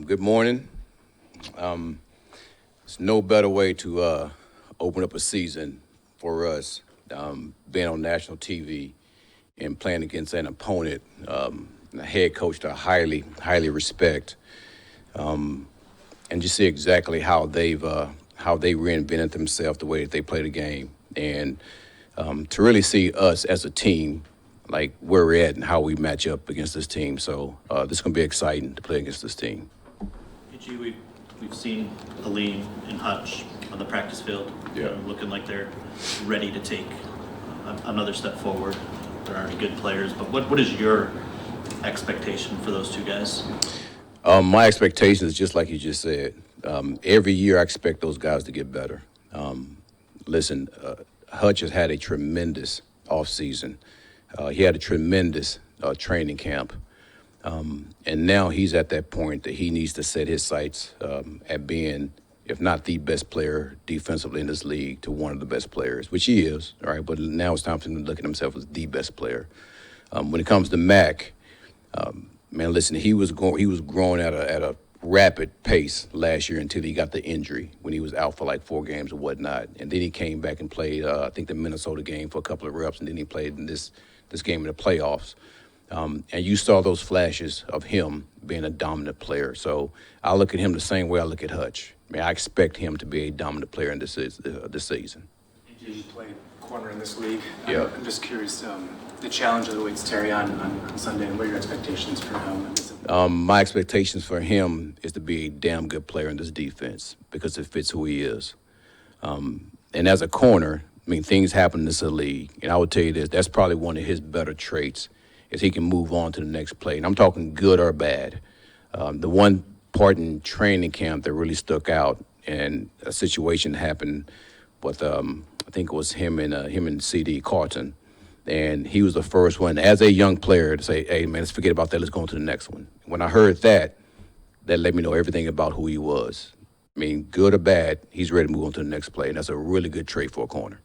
Good morning. There's no better way to open up a season for us, being on national TV and playing against an opponent, a head coach that I highly respect, and you see exactly how they reinvented themselves the way that they play the game, and to really see us as a team, like where we're at and how we match up against this team. So this is going to be exciting to play against this team. PG, we've seen Ali and Hutch on the practice field, looking like they're ready to take another step forward. They're already good players, but what is your expectation for those two guys? My expectation is just like you just said. Every year I expect those guys to get better. Listen, Hutch has had a tremendous offseason. He had a tremendous training camp. And now he's at that point that he needs to set his sights at being, if not the best player defensively in this league, to one of the best players, which he is, all right? But now it's time for him to look at himself as the best player. When it comes to Mac, man, listen, he was growing at a rapid pace last year until he got the injury when he was out for like 4 games or whatnot. And then he came back and played, I think, the Minnesota game for a couple of reps, and then he played in this game in the playoffs. And you saw those flashes of him being a dominant player. So I look at him the same way I look at Hutch. I mean, I expect him to be a dominant player in this season. You played corner in this league. Yeah. I'm just curious, the challenge that awaits Terry on Sunday, and what are your expectations for him? My expectations for him is to be a damn good player in this defense because it fits who he is. And as a corner, I mean, things happen in this league. And I would tell you this, that's probably one of his better traits is he can move on to the next play. And I'm talking good or bad. The one part in training camp that really stuck out, and a situation happened with, I think it was him and C.D. Carton. And he was the first one, as a young player, to say, hey, man, let's forget about that. Let's go on to the next one. When I heard that let me know everything about who he was. I mean, good or bad, he's ready to move on to the next play, and that's a really good trait for a corner.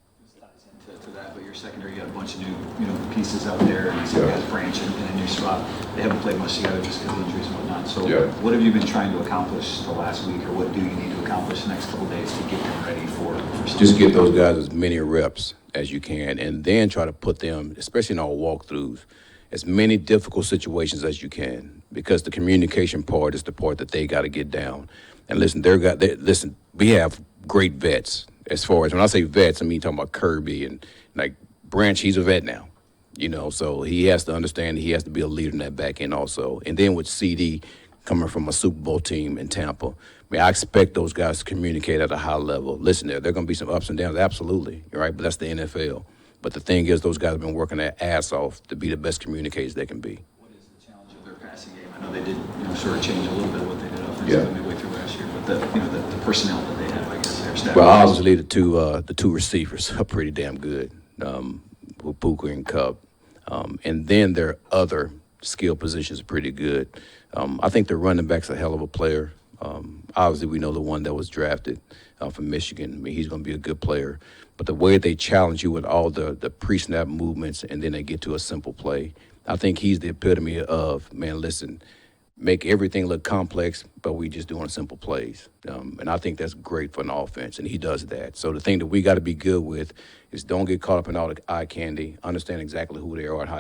To that, but your secondary, you got a bunch of new pieces out there, and some guys branch in a new spot. They haven't played much together just because of injuries and whatnot. So what have you been trying to accomplish the last week, or what do you need to accomplish the next couple of days to get them ready for just get those guys as many reps as you can, and then try to put them, especially in our walkthroughs, as many difficult situations as you can, because the communication part is the part that they got to get down. And listen, listen, we have great vets. As far as when I say vets, I mean talking about Kirby and like Branch. He's a vet now, so he has to understand he has to be a leader in that back end also. And then with CD coming from a Super Bowl team in Tampa, I mean, I expect those guys to communicate at a high level. Listen, there are going to be some ups and downs, absolutely, right? But that's the NFL. But the thing is, those guys have been working their ass off to be the best communicators they can be. What is the challenge of their passing game? I know they did, sort of change a little bit of what they did offensively midway through last year, but the personnel that they have, I guess, their staff. Well, obviously the two receivers are pretty damn good, with Puka and Cup, and then their other skill positions are pretty good. I think the running back's a hell of a player. Obviously, we know the one that was drafted from Michigan. I mean, he's going to be a good player. But the way they challenge you with all the pre-snap movements and then they get to a simple play, I think he's the epitome of, man, listen, make everything look complex, but we just doing simple plays. And I think that's great for an offense, and he does that. So the thing that we got to be good with is don't get caught up in all the eye candy, understand exactly who they are and how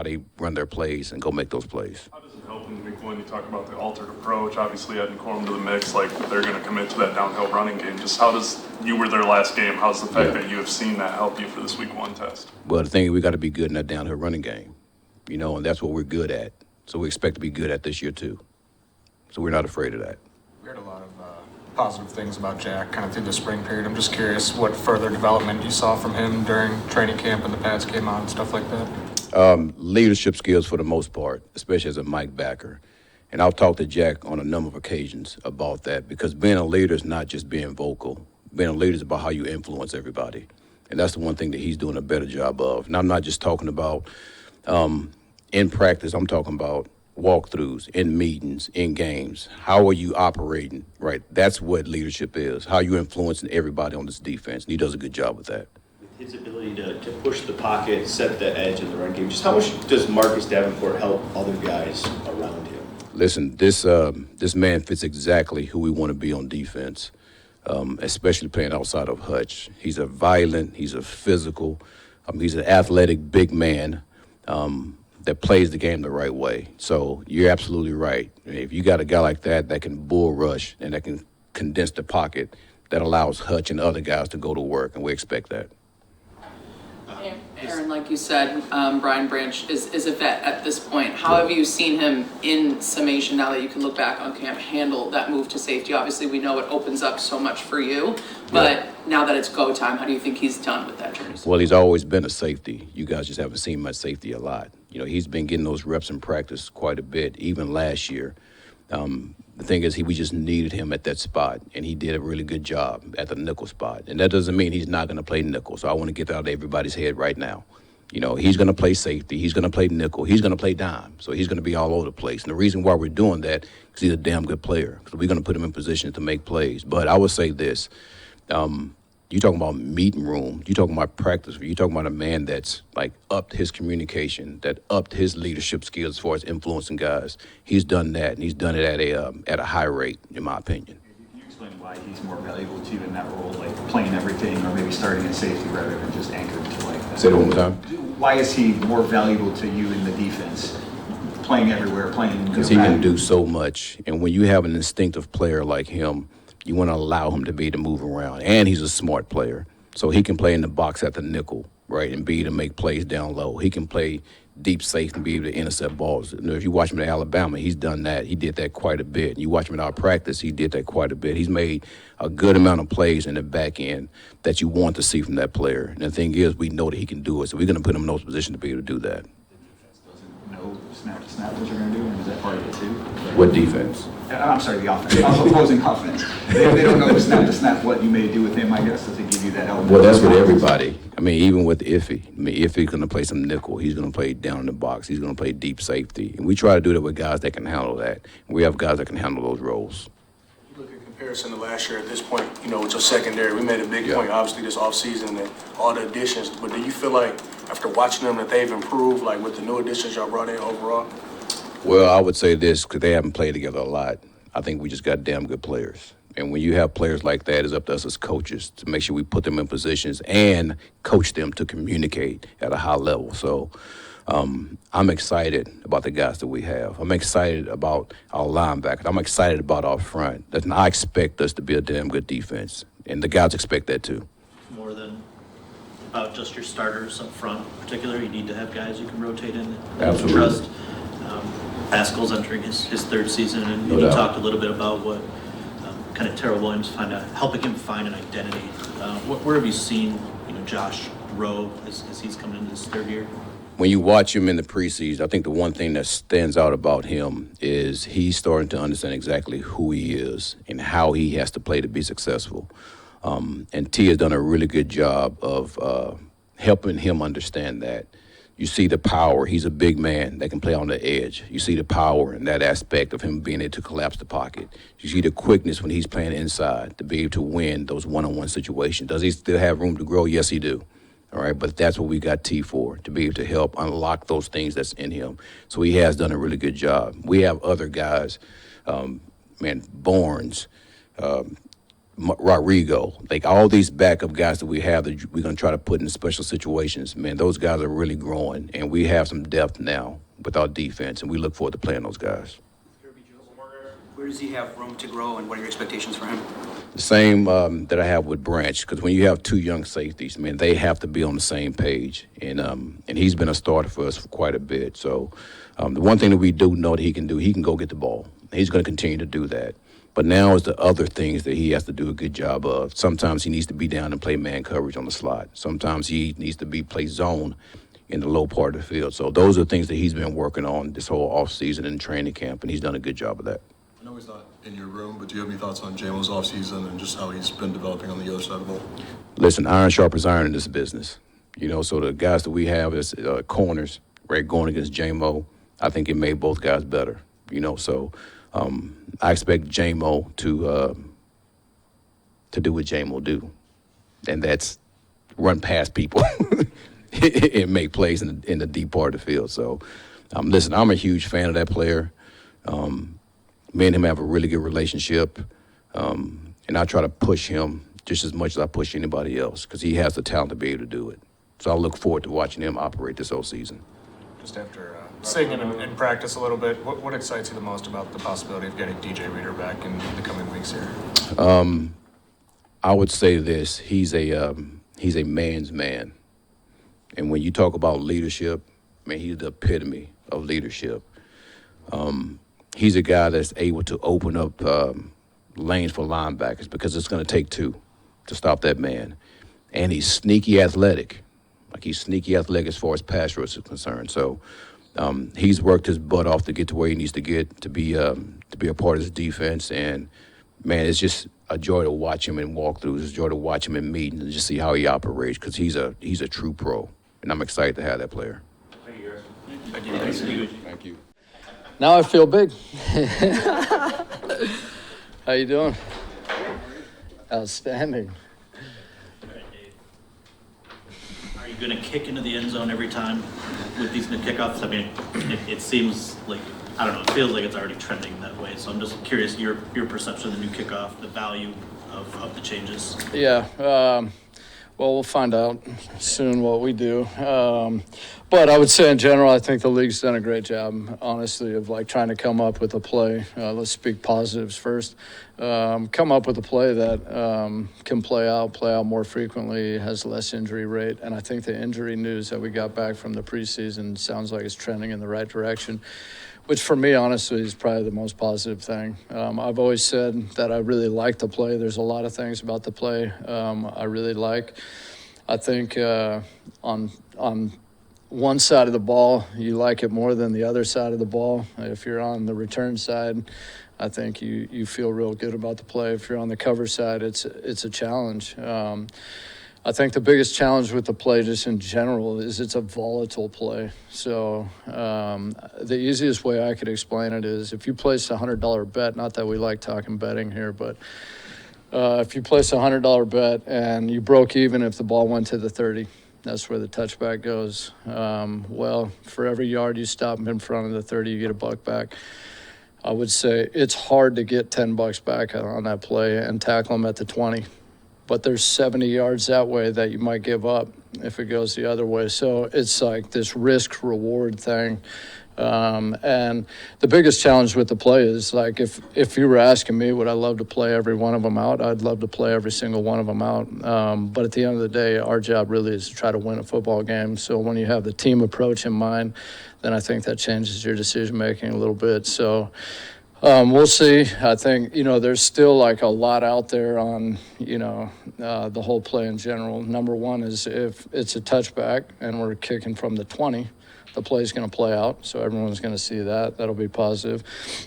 they run their plays and go make those plays. How does it help in week one? You talk about the altered approach, obviously adding Corum to the mix, like they're going to commit to that downhill running game. Just how does, you were their last game, how's the fact that you have seen that help you for this week one test? Well, the thing is we got to be good in that downhill running game, and that's what we're good at. So we expect to be good at this year too. So we're not afraid of that. We heard a lot of positive things about Jack kind of through the spring period. I'm just curious what further development you saw from him during training camp and the pads came out and stuff like that. Leadership skills for the most part, especially as a Mike backer. And I'll talk to Jack on a number of occasions about that, because being a leader is not just being vocal. Being a leader is about how you influence everybody. And that's the one thing that he's doing a better job of. And I'm not just talking about in practice, I'm talking about walkthroughs, in meetings, in games. How are you operating, right? That's what leadership is, how you influencing everybody on this defense. And he does a good job with that. With his ability to push the pocket, set the edge in the run game, just how much does Marcus Davenport help other guys around him? Listen, this man fits exactly who we want to be on defense, especially playing outside of Hutch. He's a violent, he's a physical, he's an athletic big man that plays the game the right way. So you're absolutely right. If you got a guy like that that can bull rush and that can condense the pocket, that allows Hutch and other guys to go to work, and we expect that. Aaron, like you said, Brian Branch is a vet at this point. How have you seen him in summation, now that you can look back on camp, handle that move to safety? Obviously, we know it opens up so much for you, but now that it's go time, how do you think he's done with that journey? Well, he's always been a safety. You guys just haven't seen him at safety a lot. You know, he's been getting those reps in practice quite a bit, even last year. The thing is, we just needed him at that spot, and he did a really good job at the nickel spot. And that doesn't mean he's not going to play nickel, so I want to get that out of everybody's head right now. You know, he's going to play safety, he's going to play nickel, he's going to play dime, so he's going to be all over the place. And the reason why we're doing that is he's a damn good player, because we're going to put him in position to make plays. But I would say this, you talking about meeting room, you talking about practice, you talking about a man that's like upped his communication, that upped his leadership skills as far as influencing guys. He's done that, and he's done it at a high rate, in my opinion. Can you explain why he's more valuable to you in that role, like playing everything, or maybe starting at safety rather than just anchored to like that? Say that one more time. Why is he more valuable to you in the defense, playing everywhere, playing? Because he can do so much, and when you have an instinctive player like him, you want to allow him to be able to move around. And he's a smart player. So he can play in the box at the nickel, right, and be able to make plays down low. He can play deep safe and be able to intercept balls. You know, if you watch him at Alabama, he's done that. He did that quite a bit. You watch him in our practice, he did that quite a bit. He's made a good amount of plays in the back end that you want to see from that player. And the thing is, we know that he can do it, so we're going to put him in those positions to be able to do that. No snap to snap what you're going to do, and is that part of it too? What defense? I'm sorry, the offense. Opposing offense. They don't know snap to snap what you may do with him, I guess, to give you that help. Well, that's with everybody. I mean, even with Iffy. I mean, Iffy's going to play some nickel. He's going to play down in the box. He's going to play deep safety. And we try to do that with guys that can handle that. We have guys that can handle those roles. You look at comparison to last year at this point, you know, with your secondary, we made a big point, obviously, this offseason and all the additions. But do you feel like, after watching them, that they've improved, like with the new additions y'all brought in overall? Well, I would say this, because they haven't played together a lot. I think we just got damn good players. And when you have players like that, it's up to us as coaches to make sure we put them in positions and coach them to communicate at a high level. So I'm excited about the guys that we have. I'm excited about our linebackers. I'm excited about our front. I expect us to be a damn good defense, and the guys expect that too. More than about just your starters up front in particular, you need to have guys you can rotate in and Absolutely. trust. Pascal's entering his third season, and No you doubt. talked a little bit about what kind of Terrell Williams helping him find an identity. Where have you seen Josh grow as he's coming into his third year? When you watch him in the preseason, I think the one thing that stands out about him is he's starting to understand exactly who he is and how he has to play to be successful. And T has done a really good job of helping him understand that. You see the power. He's a big man that can play on the edge. You see the power in that aspect of him being able to collapse the pocket. You see the quickness when he's playing inside to be able to win those one-on-one situations. Does he still have room to grow? Yes, he do. All right, but that's what we got T for, to be able to help unlock those things that's in him. So he has done a really good job. We have other guys, Barnes, Rodrigo, like all these backup guys that we have that we're going to try to put in special situations. Man, those guys are really growing, and we have some depth now with our defense, and we look forward to playing those guys. Where does he have room to grow, and what are your expectations for him? The same that I have with Branch, because when you have two young safeties, man, they have to be on the same page, and he's been a starter for us for quite a bit. So the one thing that we do know that he can do, he can go get the ball. He's going to continue to do that. But now is the other things that he has to do a good job of. Sometimes he needs to be down and play man coverage on the slot. Sometimes he needs to play zone in the low part of the field. So those are things that he's been working on this whole offseason and training camp, and he's done a good job of that. I know he's not in your room, but do you have any thoughts on Jamo's offseason and just how he's been developing on the other side of the ball? Listen, iron sharpens iron in this business. So the guys that we have as corners, right, going against Jamo, I think it made both guys better. So I expect Jamo to do what Jamo do, and that's run past people and make plays in the deep part of the field. So, listen, I'm a huge fan of that player. Me and him have a really good relationship, and I try to push him just as much as I push anybody else because he has the talent to be able to do it. So I look forward to watching him operate this whole season. Just after seeing him in practice a little bit, what excites you the most about the possibility of getting DJ Reader back in the coming weeks here? I would say this: he's a man's man, and when you talk about leadership, man, he's the epitome of leadership. He's a guy that's able to open up lanes for linebackers because it's going to take two to stop that man, and he's sneaky athletic. Like he's sneaky athletic as far as pass rush is concerned. So he's worked his butt off to get to where he needs to get to be a part of his defense. And man, it's just a joy to watch him in walkthroughs. It's a joy to watch him in meetings and just see how he operates because he's a true pro. And I'm excited to have that player. Thank you. Now I feel big. How you doing? Outstanding. Are you going to kick into the end zone every time with these new kickoffs? I mean, it seems like, I don't know, it feels like it's already trending that way. So I'm just curious, your perception of the new kickoff, the value of the changes. Yeah. Well, we'll find out soon what we do. But I would say in general, I think the league's done a great job, honestly, of like trying to come up with a play. Let's speak positives first. Come up with a play that can play out more frequently, has less injury rate. And I think the injury news that we got back from the preseason sounds like it's trending in the right direction, which for me, honestly, is probably the most positive thing. I've always said that I really like the play. There's a lot of things about the play I really like. I think on one side of the ball, you like it more than the other side of the ball. If you're on the return side, I think you feel real good about the play. If you're on the cover side, it's a challenge. I think the biggest challenge with the play just in general is it's a volatile play. So the easiest way I could explain it is if you place a $100 bet, not that we like talking betting here, but if you place a $100 bet and you broke even if the ball went to the 30, that's where the touchback goes. Well, for every yard you stop in front of the 30, you get $1 back. I would say it's hard to get $10 back on that play and tackle them at the 20. But there's 70 yards that way that you might give up if it goes the other way. So it's like this risk-reward thing. And the biggest challenge with the play is, like, if you were asking me would I love to play every one of them out, I'd love to play every single one of them out. But at the end of the day, our job really is to try to win a football game. So when you have the team approach in mind, then I think that changes your decision-making a little bit. So we'll see. I think, there's still like a lot out there on, the whole play in general. Number one is if it's a touchback and we're kicking from the 20, the play's going to play out. So everyone's going to see that. That'll be positive.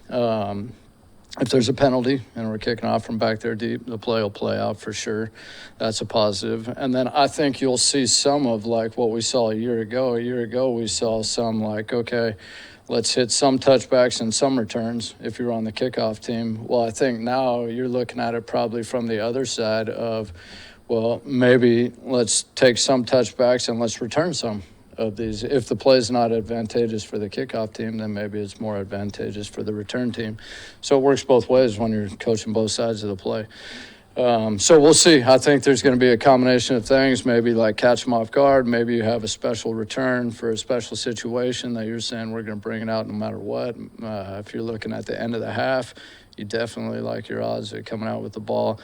If there's a penalty and we're kicking off from back there deep, the play will play out for sure. That's a positive. And then I think you'll see some of like what we saw a year ago. A year ago, we saw some like, okay, let's hit some touchbacks and some returns if you're on the kickoff team. Well, I think now you're looking at it probably from the other side of, well, maybe let's take some touchbacks and let's return some of these. If the play is not advantageous for the kickoff team, then maybe it's more advantageous for the return team. So it works both ways when you're coaching both sides of the play. So we'll see. I think there's going to be a combination of things, maybe like catch them off guard. Maybe you have a special return for a special situation that you're saying we're going to bring it out no matter what. If you're looking at the end of the half, you definitely like your odds at coming out with the ball.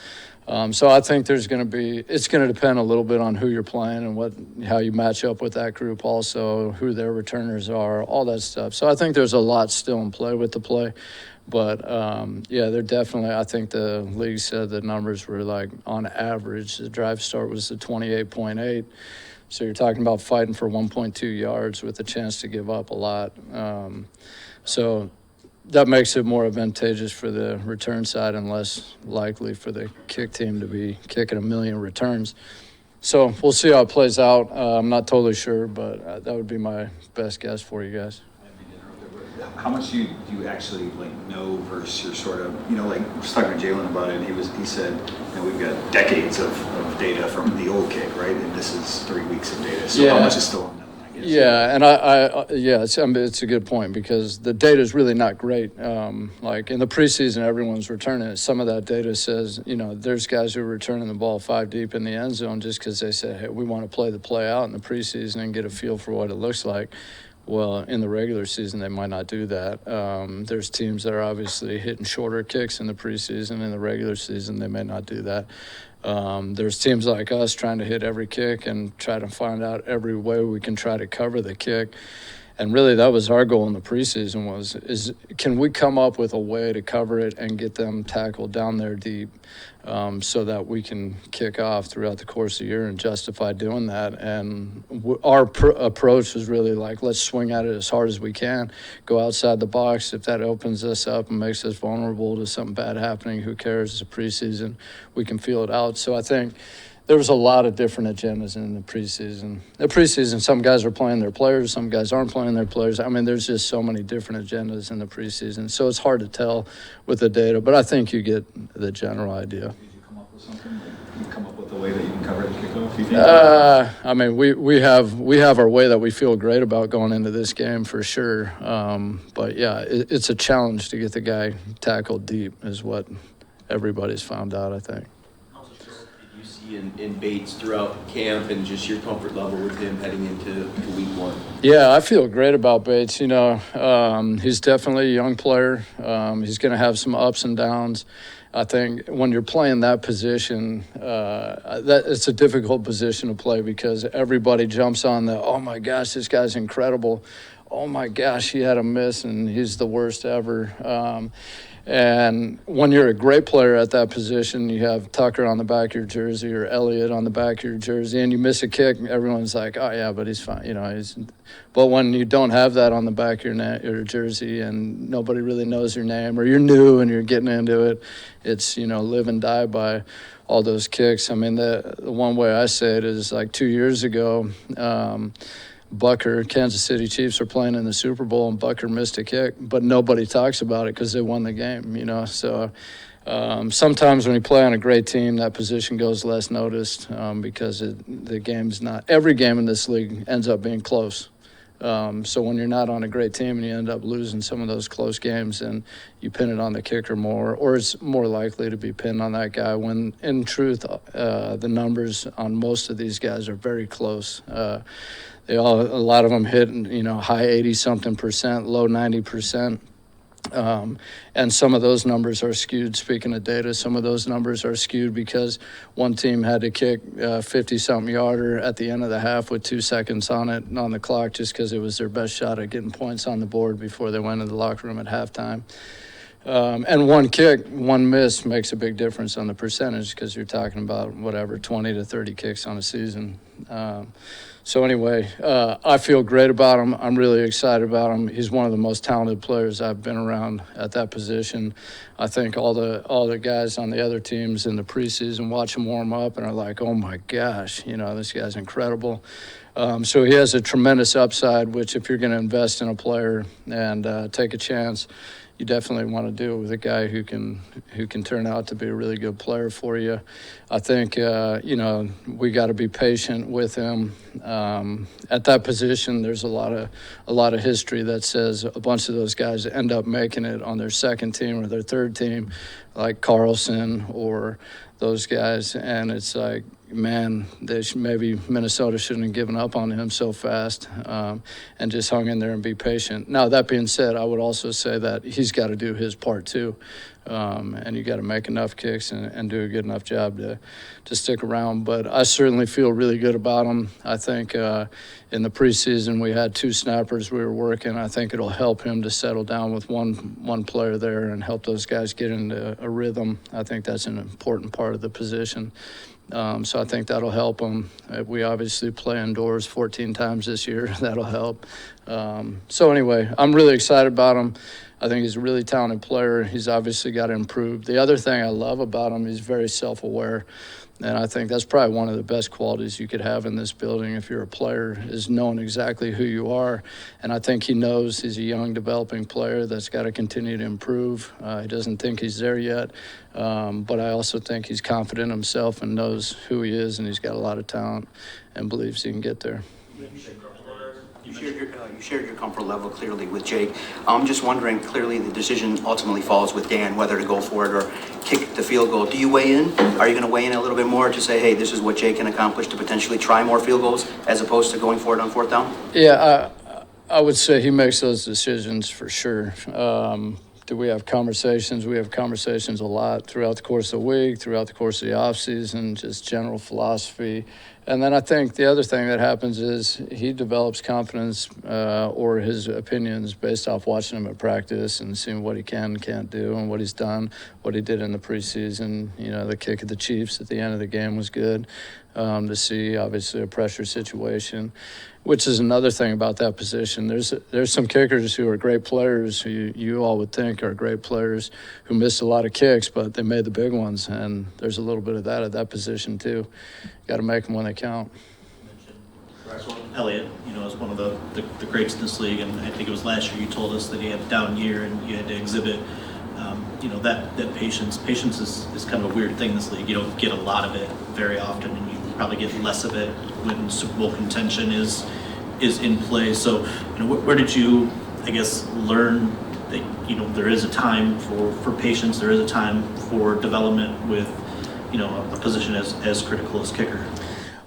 So I think it's going to depend a little bit on who you're playing and how you match up with that group also, who their returners are, all that stuff. So I think there's a lot still in play with the play. But, they're definitely, I think the league said the numbers were like, on average, the drive start was the 28.8. So you're talking about fighting for 1.2 yards with a chance to give up a lot. So that makes it more advantageous for the return side and less likely for the kick team to be kicking 1 million returns. So we'll see how it plays out. I'm not totally sure, but that would be my best guess for you guys. How much do you actually know versus your sort of, I was talking to Jalen about it, and he said, we've got decades of data from the old kick, right? And this is 3 weeks of data. So how much is still on them? Yeah, and it's a good point because the data is really not great. Like in the preseason, everyone's returning it. Some of that data says, there's guys who are returning the ball 5 deep in the end zone just because they said, hey, we want to play the play out in the preseason and get a feel for what it looks like. Well, in the regular season, they might not do that. There's teams that are obviously hitting shorter kicks in the preseason. In the regular season, they may not do that. There's teams like us trying to hit every kick and try to find out every way we can try to cover the kick. And really, that was our goal in the preseason is can we come up with a way to cover it and get them tackled down there deep so that we can kick off throughout the course of the year and justify doing that. And our approach was really like, let's swing at it as hard as we can, go outside the box. If that opens us up and makes us vulnerable to something bad happening, who cares? It's a preseason. We can feel it out. So I think there was a lot of different agendas in the preseason. The preseason, some guys are playing their players, some guys aren't playing their players. I mean, there's just so many different agendas in the preseason. So it's hard to tell with the data, but I think you get the general idea. Did you come up with something? Like, you come up with a way that you can cover the kickoff, you think? I mean, we have our way that we feel great about going into this game for sure. But yeah, it's a challenge to get the guy tackled deep is what everybody's found out, I think. In Bates throughout camp and just your comfort level with him heading into week 1? Yeah, I feel great about Bates. He's definitely a young player. He's going to have some ups and downs. I think when you're playing that position, that it's a difficult position to play because everybody jumps on oh my gosh, this guy's incredible. Oh my gosh, he had a miss and he's the worst ever. And when you're a great player at that position, you have Tucker on the back of your jersey or Elliott on the back of your jersey, and you miss a kick, everyone's like, oh, yeah, but he's fine. But when you don't have that on the back of your jersey and nobody really knows your name or you're new and you're getting into it, it's, live and die by all those kicks. I mean, the one way I say it is like 2 years ago, Bucker, Kansas City Chiefs are playing in the Super Bowl, and Bucker missed a kick, but nobody talks about it because they won the game, So sometimes when you play on a great team, that position goes less noticed because the game's not – every game in this league ends up being close. So when you're not on a great team and you end up losing some of those close games and you pin it on the kicker more, or it's more likely to be pinned on that guy when, in truth, the numbers on most of these guys are very close. A lot of them hit, high 80-something%, low 90%. And some of those numbers are skewed. Speaking of data, some of those numbers are skewed because one team had to kick 50-something yarder at the end of the half with 2 seconds on the clock just because it was their best shot at getting points on the board before they went into the locker room at halftime. And one kick, one miss makes a big difference on the percentage because you're talking about 20 to 30 kicks on a season. So anyway, I feel great about him. I'm really excited about him. He's one of the most talented players I've been around at that position. I think all the guys on the other teams in the preseason watch him warm up and are like, oh my gosh, this guy's incredible. So he has a tremendous upside, which if you're going to invest in a player and take a chance, you definitely want to do it with a guy who can turn out to be a really good player for you. I think we got to be patient with him. At that position, there's a lot of history that says a bunch of those guys end up making it on their second team or their third team, like Carlson or those guys, and it's like, man, maybe Minnesota shouldn't have given up on him so fast and just hung in there and be patient. Now, that being said, I would also say that he's got to do his part too, and you got to make enough kicks and do a good enough job to stick around. But I certainly feel really good about him. I think in the preseason we had 2 snappers we were working. I think it'll help him to settle down with one player there and help those guys get into a rhythm. I think that's an important part of the position. So I think that'll help him. We obviously play indoors 14 times this year. That'll help. So anyway, I'm really excited about him. I think he's a really talented player. He's obviously got to improve. The other thing I love about him, he's very self-aware. And I think that's probably one of the best qualities you could have in this building if you're a player, is knowing exactly who you are. And I think he knows he's a young, developing player that's got to continue to improve. He doesn't think he's there yet. But I also think he's confident in himself and knows who he is, and he's got a lot of talent and believes he can get there. You shared your comfort level clearly with Jake. I'm just wondering, clearly the decision ultimately falls with Dan, whether to go for it or kick the field goal. Do you weigh in? Are you going to weigh in a little bit more to say, hey, this is what Jake can accomplish to potentially try more field goals as opposed to going for it on fourth down? Yeah, I would say he makes those decisions for sure. Do we have conversations? We have conversations a lot throughout the course of the week, throughout the course of the offseason, just general philosophy. And then I think the other thing that happens is he develops confidence or his opinions based off watching him at practice and seeing what he can and can't do and what he's done, what he did in the preseason. You know, the kick at the Chiefs at the end of the game was good to see, obviously, a pressure situation, which is another thing about that position. There's some kickers who are great players who you all would think are great players who missed a lot of kicks, but they made the big ones, and there's a little bit of that at that position too. Got to make them when they count. Elliott, you know, is one of the greats in this league, and I think it was last year you told us that he had a down year and you had to exhibit, you know, that patience. Patience is kind of a weird thing in this league. You don't get a lot of it very often, and you probably get less of it when Super Bowl contention is in play. So, you know, where did you, I guess, learn that, you know, there is a time for patience, there is a time for development with, you know, a position as critical as kicker?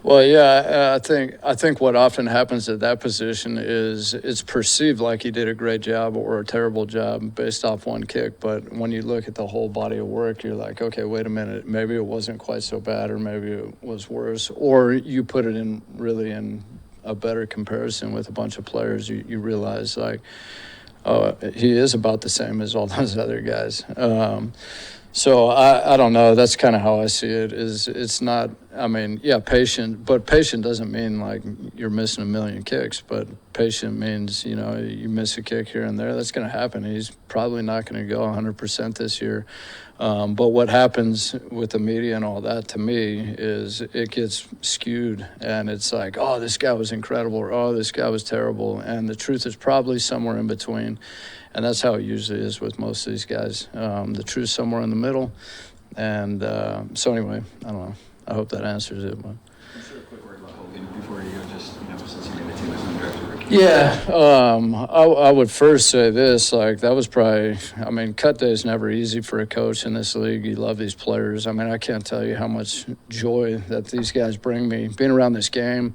Well, yeah, I think what often happens at that position is it's perceived like he did a great job or a terrible job based off one kick. But when you look at the whole body of work, you're like, okay, wait a minute, maybe it wasn't quite so bad, or maybe it was worse. Or you put it in really in a better comparison with a bunch of players. You realize like, oh, he is about the same as all those other guys. So I don't know. That's kind of how I see it. It's not. I mean, yeah, patient, but patient doesn't mean like you're missing a million kicks. But patient means, you know, you miss a kick here and there. That's going to happen. He's probably not going to go 100% this year. But what happens with the media and all that, to me, is it gets skewed, and it's like, oh, this guy was incredible, or oh, this guy was terrible, and the truth is probably somewhere in between. And that's how it usually is with most of these guys. The truth's somewhere in the middle. And so anyway, I don't know. I hope that answers it. But. Sure, a quick word about Hogan before you go, just, you know, since you made the team as an director. Yeah, I would first say this, like, that was probably, I mean, cut day is never easy for a coach in this league. You love these players. I mean, I can't tell you how much joy that these guys bring me. Being around this game,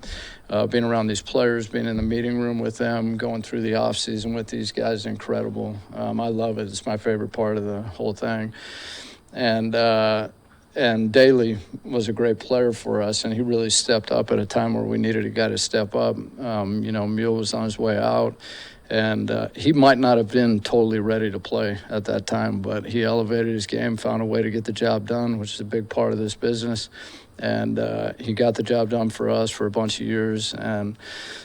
being around these players, being in the meeting room with them, going through the offseason with these guys is incredible. I love it. It's my favorite part of the whole thing. And Daly was a great player for us, and he really stepped up at a time where we needed a guy to step up. You know, Mule was on his way out, and he might not have been totally ready to play at that time, but he elevated his game, found a way to get the job done, which is a big part of this business. And he got the job done for us for a bunch of years. And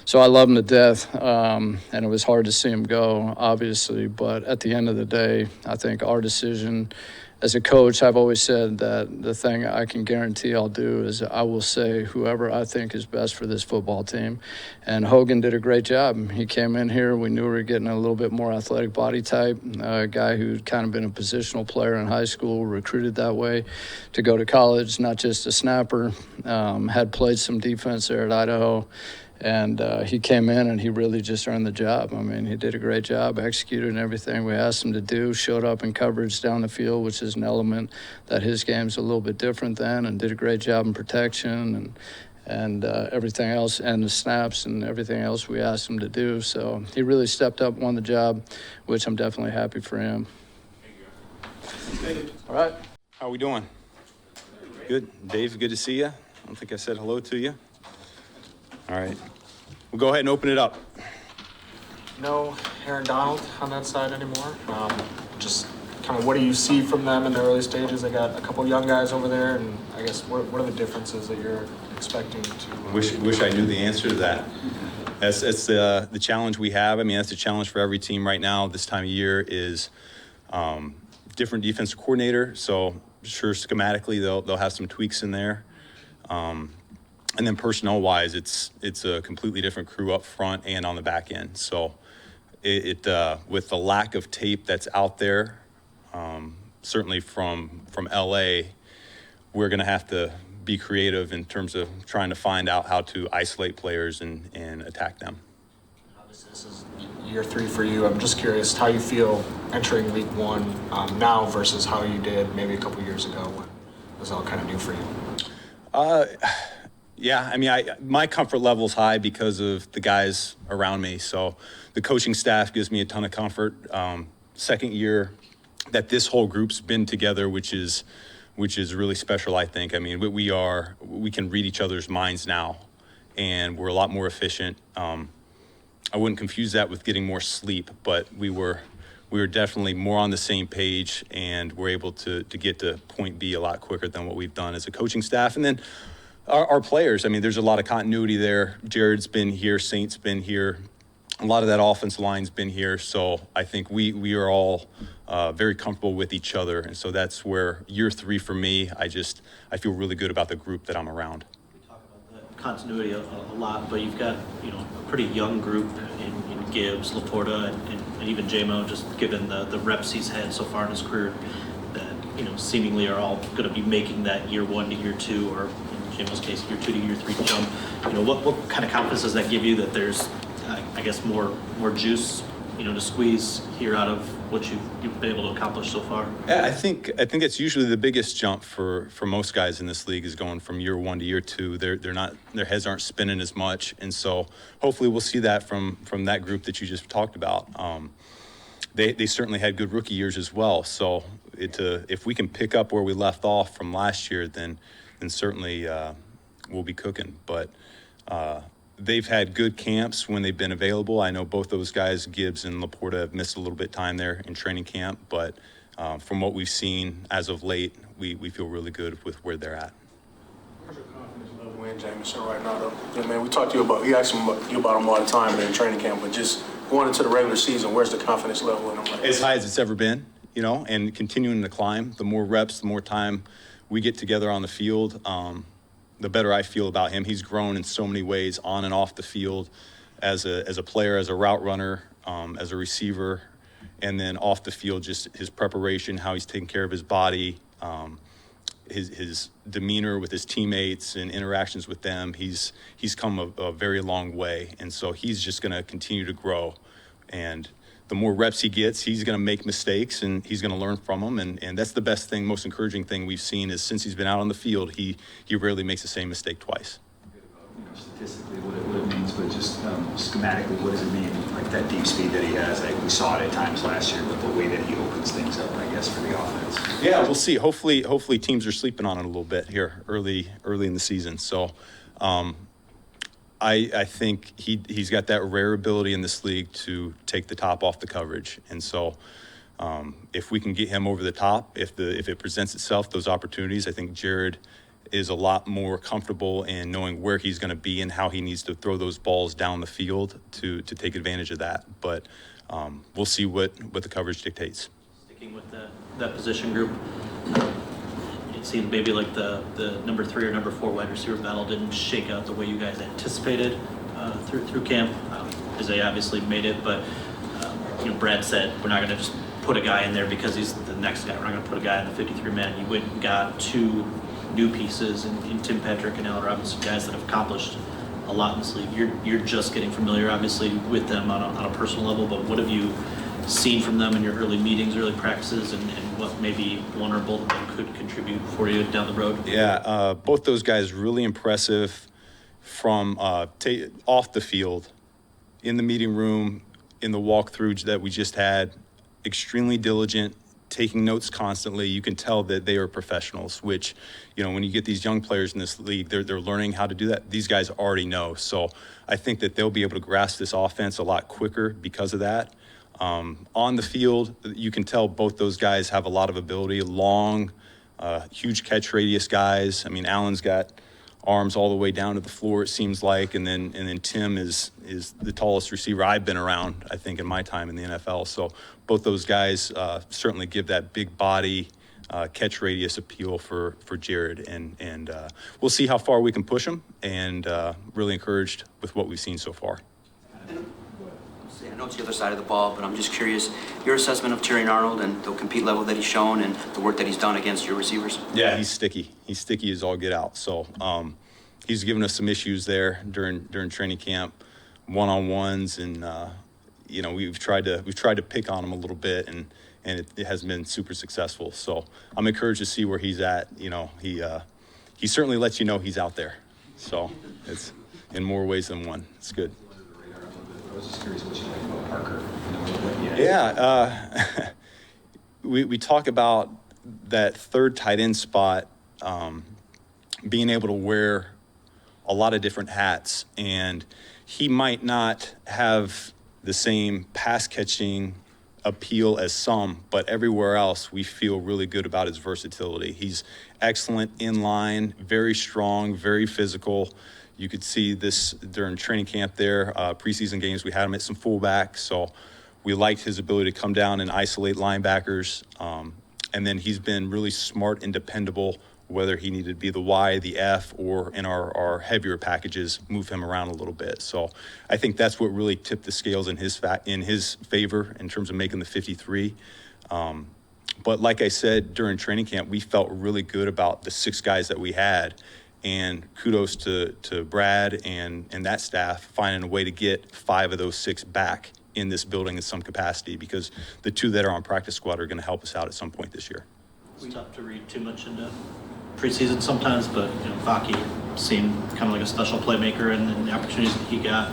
so I love him to death. And it was hard to see him go, obviously. But at the end of the day, I think our decision as a coach, I've always said that the thing I can guarantee I'll do is I will say whoever I think is best for this football team. And Hogan did a great job. He came in here. We knew we were getting a little bit more athletic body type, a guy who'd kind of been a positional player in high school, recruited that way to go to college, not just a snapper, had played some defense there at Idaho. And he came in and he really just earned the job. I mean, he did a great job, executed everything we asked him to do, showed up in coverage down the field, which is an element that his game's a little bit different than, and did a great job in protection and everything else, and the snaps and everything else we asked him to do. So he really stepped up, won the job, which I'm definitely happy for him. All right. How are we doing? Good. Dave, good to see you. I don't think I said hello to you. All right. We'll go ahead and open it up. No Aaron Donald on that side anymore. Just kind of what do you see from them in the early stages? They got a couple of young guys over there, and I guess what are the differences that you're expecting to? Wish I knew the answer to that. That's the challenge we have. I mean, that's the challenge for every team right now. This time of year is different defensive coordinator. So sure, schematically they'll have some tweaks in there. And then personnel-wise, it's a completely different crew up front and on the back end. So it with the lack of tape that's out there, certainly from LA, we're going to have to be creative in terms of trying to find out how to isolate players and attack them. year 3 for you. I'm just curious how you feel entering week 1 now versus how you did maybe a couple years ago when it was all kind of new for you. Yeah, I mean, my comfort level's high because of the guys around me. So the coaching staff gives me a ton of comfort. Second year that this whole group's been together, which is really special, I think. I mean, we can read each other's minds now, and we're a lot more efficient. I wouldn't confuse that with getting more sleep, but we were definitely more on the same page, and we're able to get to point B a lot quicker than what we've done as a coaching staff. And then our players, I mean, there's a lot of continuity there. Jared's been here, Saint's been here. A lot of that offensive line's been here. So I think we are all very comfortable with each other. And so that's where year 3 for me, I feel really good about the group that I'm around. We talk about the continuity a lot, but you've got, a pretty young group in Gibbs, Laporta, and even JMO, just given the reps he's had so far in his career that, seemingly are all going to be making that year 1 to year 2, or in JMO's case, year 2 to year 3 jump. What kind of confidence does that give you that there's, I guess, more juice, to squeeze here out of what you've been able to accomplish so far? Yeah, I think it's usually the biggest jump for most guys in this league is going from year 1 to year 2. Their heads aren't spinning as much, and so hopefully we'll see that from that group that you just talked about. They certainly had good rookie years as well. So if we can pick up where we left off from last year, then certainly we'll be cooking. But they've had good camps when they've been available. I know both those guys, Gibbs and Laporta, have missed a little bit of time there in training camp. But from what we've seen as of late, we feel really good with where they're at. Where's your confidence level in Jamison right now, though? Yeah, man, we talked to you about, you asked you about him all the time in training camp, but just going into the regular season, where's the confidence level in him right now? As high as it's ever been, and continuing to climb. The more reps, the more time we get together on the field, the better I feel about him. He's grown in so many ways on and off the field as a player, as a route runner, as a receiver, and then off the field, just his preparation, how he's taking care of his body, his demeanor with his teammates and interactions with them. He's come a very long way, and so he's just going to continue to grow. And the more reps he gets, he's going to make mistakes and he's going to learn from them. And that's the best thing, most encouraging thing we've seen is since he's been out on the field, he rarely makes the same mistake twice. Statistically what it means, but just schematically, what does it mean? Like that deep speed that he has, like we saw it at times last year, but the way that he opens things up, I guess, for the offense. Yeah, we'll see. Hopefully teams are sleeping on it a little bit here early in the season. So I think he's got that rare ability in this league to take the top off the coverage. And so if we can get him over the top, if it presents itself, those opportunities, I think Jared is a lot more comfortable in knowing where he's going to be and how he needs to throw those balls down the field to take advantage of that. But we'll see what the coverage dictates. Sticking with that position group, it seemed maybe like the number 3 or number 4 wide receiver battle didn't shake out the way you guys anticipated through camp. Isaiah obviously made it, but Brad said we're not going to just put a guy in there because he's the next guy. We're not going to put a guy in the 53-man. You went and got 2 new pieces in Tim Patrick and Allen Robinson, guys that have accomplished a lot in this league. You're just getting familiar, obviously, with them on a personal level, but what have you seen from them in your early meetings, early practices, and what maybe one or both of them could contribute for you down the road? Yeah, both those guys really impressive from off the field, in the meeting room, in the walkthrough that we just had, extremely diligent, taking notes constantly. You can tell that they are professionals, which, when you get these young players in this league, they're learning how to do that. These guys already know. So I think that they'll be able to grasp this offense a lot quicker because of that. On the field, you can tell both those guys have a lot of ability, long, huge catch radius guys. I mean, Allen's got arms all the way down to the floor, it seems like, and then Tim is the tallest receiver I've been around, I think, in my time in the NFL. So both those guys certainly give that big body catch radius appeal for Jared, and we'll see how far we can push him, and really encouraged with what we've seen so far. I know it's the other side of the ball, but I'm just curious, your assessment of Terry Arnold and the compete level that he's shown and the work that he's done against your receivers? Yeah, he's sticky. He's sticky as all get out. So he's given us some issues there during training camp, one-on-ones, and we've tried to pick on him a little bit, and it hasn't been super successful. So I'm encouraged to see where he's at. He certainly lets you know he's out there. So it's in more ways than one. It's good. I was just curious what you like about Parker. Yeah, we talk about that third tight end spot, being able to wear a lot of different hats, and he might not have the same pass catching appeal as some, but everywhere else we feel really good about his versatility. He's excellent in line, very strong, very physical. You could see this during training camp there, preseason games, we had him at some fullback, so we liked his ability to come down and isolate linebackers. And then he's been really smart and dependable, whether he needed to be the Y, the F, or in our heavier packages, move him around a little bit. So I think that's what really tipped the scales in his favor in terms of making the 53. But like I said, during training camp, we felt really good about the 6 guys that we had. And kudos to Brad and that staff finding a way to get 5 of those 6 back in this building in some capacity, because the 2 that are on practice squad are going to help us out at some point this year. It's tough to read too much into preseason sometimes, but Vaki seemed kind of like a special playmaker, and the opportunities that he got,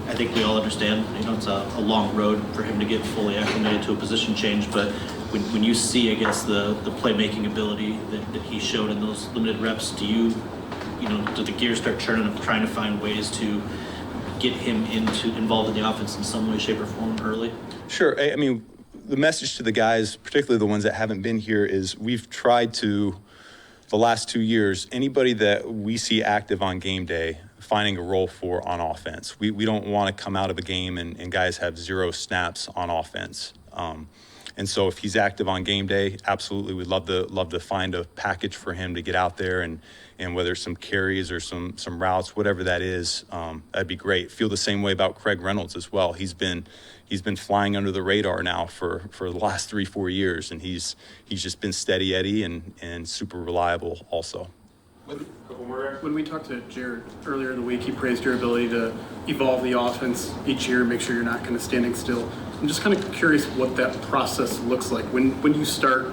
I think we all understand. It's a long road for him to get fully acclimated to a position change, but when you see, I guess, the playmaking ability that he showed in those limited reps, do the gears start churning of trying to find ways to get him involved in the offense in some way, shape, or form early? Sure. I mean, the message to the guys, particularly the ones that haven't been here, is we've tried to, the last 2 years, anybody that we see active on game day, finding a role for on offense. We don't want to come out of a game and guys have 0 snaps on offense. And so if he's active on game day, absolutely, we'd love to find a package for him to get out there and whether it's some carries or some routes, whatever that is, that'd be great. Feel the same way about Craig Reynolds as well. He's been flying under the radar now for the last 3-4 years, and he's just been steady Eddie and super reliable also. When we talked to Jared earlier in the week, he praised your ability to evolve the offense each year, make sure you're not kind of standing still. I'm just kind of curious what that process looks like when you start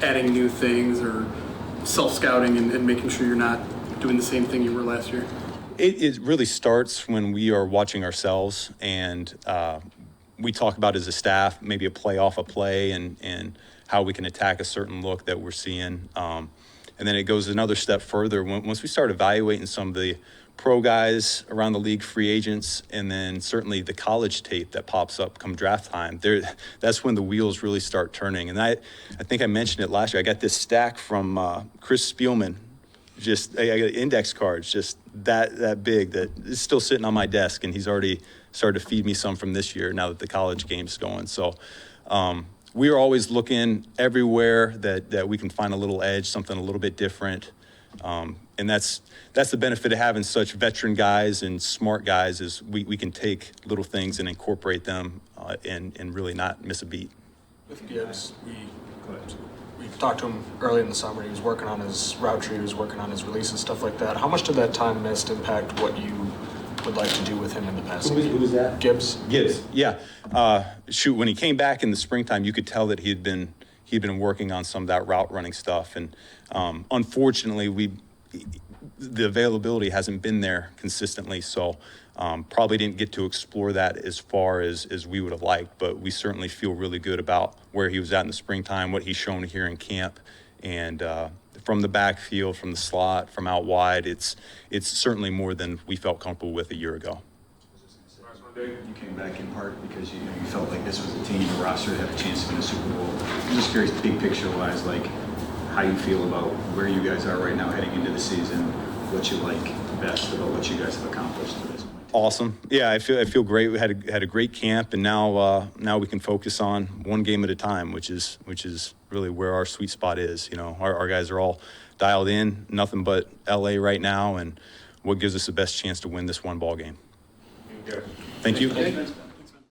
adding new things or self-scouting and making sure you're not doing the same thing you were last year. It really starts when we are watching ourselves, and we talk about as a staff maybe a play off a play and how we can attack a certain look that we're seeing. And then it goes another step further. Once we start evaluating some of the pro guys around the league, free agents, and then certainly the college tape that pops up come draft time, that's when the wheels really start turning. And I think I mentioned it last year. I got this stack from Chris Spielman. I got index cards just that big that is still sitting on my desk, and he's already started to feed me some from this year now that the college game's going. So we are always looking everywhere that we can find a little edge, something a little bit different. And that's the benefit of having such veteran guys and smart guys, is we can take little things and incorporate them and really not miss a beat. With Gibbs, we talked to him early in the summer. He was working on his route tree, he was working on his release and stuff like that. How much did that time missed impact what you would like to do with him in the passing game? Who was that? Gibbs, yeah. When he came back in the springtime, you could tell that he'd been working on some of that route running stuff, and unfortunately the availability hasn't been there consistently, so probably didn't get to explore that as far as we would have liked, but we certainly feel really good about where he was at in the springtime, what he's shown here in camp, and from the backfield, from the slot, from out wide, it's certainly more than we felt comfortable with a year ago. You came back in part because you felt like this was a team, a roster that had a chance to win a Super Bowl. I'm just curious, big picture wise, like how you feel about where you guys are right now heading into the season, what you like best about what you guys have accomplished to this point. Awesome. Yeah, I feel great. We had a great camp, and now we can focus on one game at a time, which is really where our sweet spot is. Our guys are all dialed in, nothing but LA right now, and what gives us the best chance to win this one ball game. Thank you.